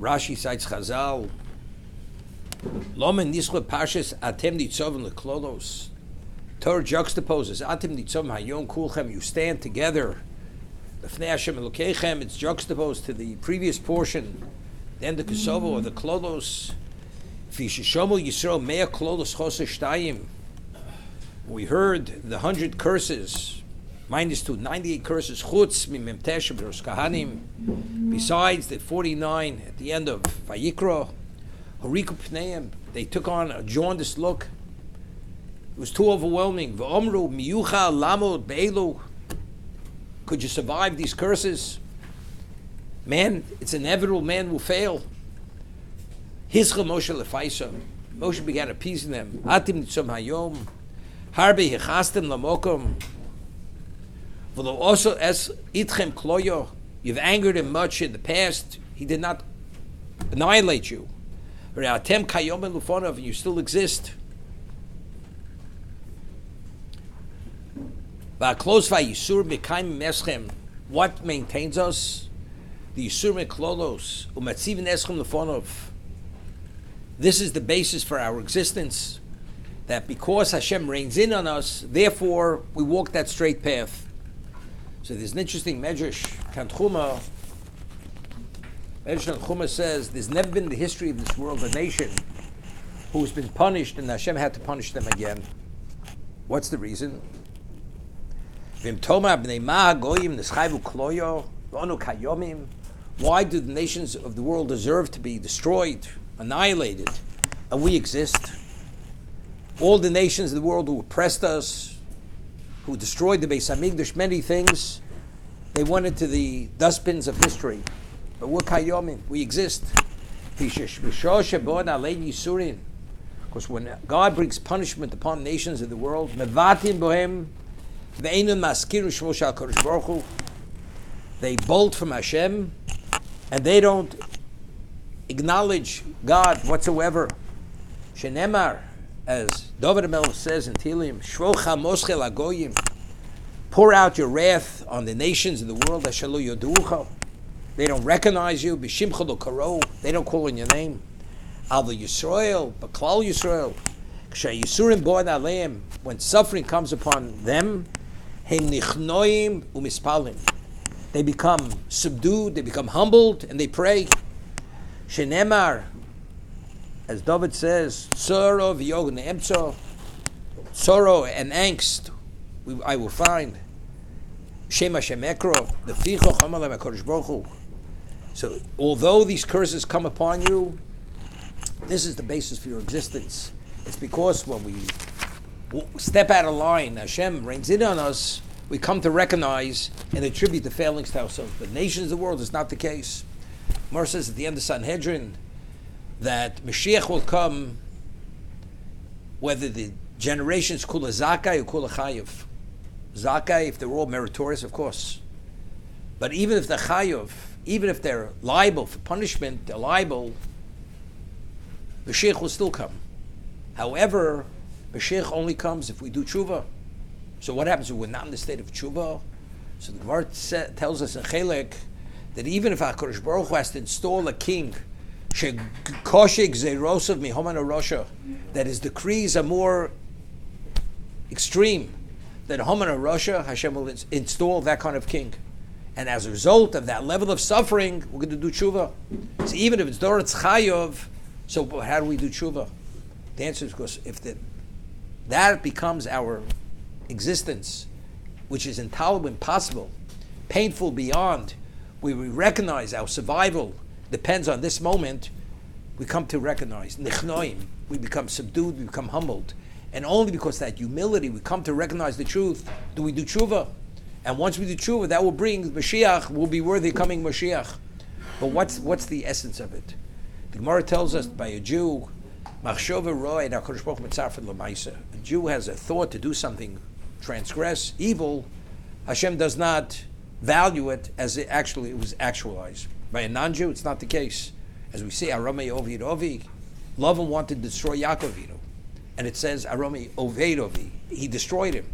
Rashi cites Chazal. Lomen nischle parshas atem nitzovim leklolos. Torah juxtaposes atem nitzovim hayom kulchem. You stand together. B'fnei Hashem Elokechem. It's juxtaposed to the previous portion. Then the Kosovo or the klolos. Fishishomu Yisrael mea klolos choser shtayim. We heard the 100 curses, minus 2, 98 curses, chutz mimemtesh b'ros kahanim, besides the 49 at the end of Vayikra, horiku pneim, they took on a jaundiced look. It was too overwhelming. V'omru miyucha lamod be'elu. Could you survive these curses? Man, it's inevitable, man will fail. Hizcha Moshe lefaisa. Moshe began appeasing them. Atim nitzom hayom. Harbe hechastem lamokom. V'lo also es itchem kloyo. You've angered him much in the past. He did not annihilate you. V're'atem kayom elufonov, and you still exist. V'aklos v'yisur mekayim meschem. What maintains us? The yisur meklolos u'matzivin eschem lefonov. This is the basis for our existence. That because Hashem reigns in on us, therefore we walk that straight path. So there's an interesting medrash. Tanchuma says there's never been in the history of this world a nation who's been punished and Hashem had to punish them again. What's the reason? Why do the nations of the world deserve to be destroyed, annihilated, and we exist? All the nations of the world who oppressed us, who destroyed the Beis Hamikdash, many things, they went into the dustbins of history. But we're kayomim, we exist. Because when God brings punishment upon nations of the world, they bolt from Hashem, and they don't acknowledge God whatsoever. Shenemar, as David HaMelech says in Tehillim, Shvocha moschel agoyim, pour out your wrath on the nations of the world. They don't recognize you. B'shimcha lo karo, they don't call on your name. Al Yisrael, b'klal Yisrael, k'shayisurim bo'ad aleim, when suffering comes upon them, hem nichnoim umispalim, they become subdued, they become humbled, and they pray. Shenemar, as David says, sorrow and angst I will find. Shema Shemekro, the Ficho Chamalem HaKadosh Baruch Hu. So although these curses come upon you, this is the basis for your existence. It's because when we step out of line, Hashem reigns in on us, we come to recognize and attribute the failings to ourselves. But nations of the world is not the case. Mar says at the end of Sanhedrin that Mashiach will come whether the generations kula zakai or kula chayiv. Zakai, if they're all meritorious, of course. But even if they're chayiv, even if they're liable for punishment, they're liable, Mashiach will still come. However, Mashiach only comes if we do tshuva. So what happens if we're not in the state of tshuva? So the Gemara tells us in Chelek that even if HaKadosh Baruch Hu has to install a king, that his decrees are more extreme, that Haman Rasha, Hashem will install that kind of king. And as a result of that level of suffering, we're going to do tshuva. So even if it's Doretz Chayov, so how do we do tshuva? The answer is because if that becomes our existence, which is intolerable, impossible, painful beyond, we recognize our survival depends on this moment, we come to recognize, nichnoim, we become subdued, we become humbled. And only because of that humility, we come to recognize the truth, do we do tshuva. And once we do tshuva, that will bring Mashiach, will be worthy of coming Mashiach. But what's the essence of it? The Gemara tells us by a Jew, Machshova ro'eh HaKadosh Baruch Hu mitzarfed l'maisa. A Jew has a thought to do something, transgress, evil, Hashem does not value it as it was actualized. By a non-Jew, it's not the case. As we see, Aramei Ovid Ovi, Lavan wanted to destroy Yaakov Avinu. And it says, Aramei Oved Ovi, he destroyed him.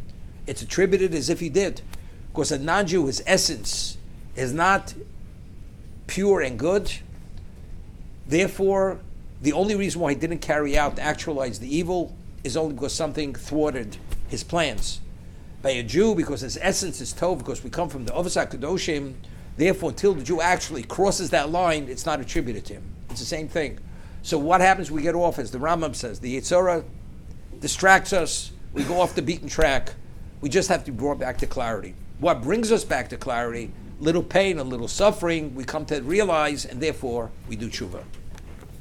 It's attributed as if he did. Because a non-Jew, his essence is not pure and good. Therefore, the only reason why he didn't carry out, actualize the evil, is only because something thwarted his plans. By a Jew, because his essence is Tov, because we come from the Avos HaKadoshim, therefore, until the Jew actually crosses that line, it's not attributed to him. It's the same thing. So what happens? We get off, as the Rambam says, the Yetzer Hara distracts us, we go off the beaten track. We just have to be brought back to clarity. What brings us back to clarity? Little pain, a little suffering, we come to realize, and therefore we do tshuva.